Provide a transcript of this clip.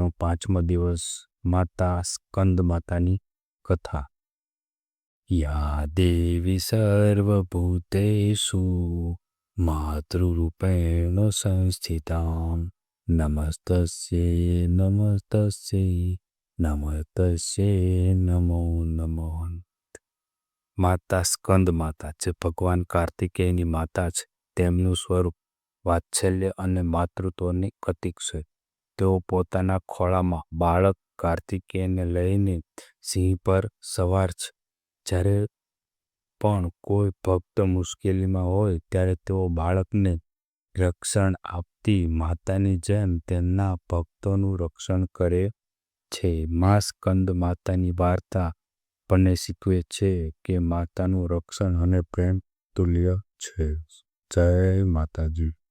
નવરાત્રિનો 5મો દિવસ માતા સ્કંદ માતાની કથા. યા દેવી સર્વભૂતેષુ માતૃરૂપેણ સંસ્થિતા નમસ્તસ્યૈ નમસ્તસ્યૈ નમસ્તસ્યૈ નમો નમઃ. માતા સ્કંદ માતા જે ભગવાન કાર્તિકેયની માતા છે, તેમનું સ્વરૂપ વાત્સલ્ય અને માતૃત્વની પ્રતીક છે. તેઓ પોતાના ખોળામાં બાળક કાર્તિકેયને લઈને સિંહ પર સવાર છે. જ્યારે પણ કોઈ ભક્ત મુશ્કેલીમાં હોય ત્યારે તેઓ બાળકને રક્ષણ આપતી માતાની જેમ તેમના ભક્તોનું રક્ષણ કરે છે. મા સ્કંદ માતાની વાર્તા આપણને શીખવે છે કે માતાનું રક્ષણ અને પ્રેમ તુલ્ય છે. જય માતાજી.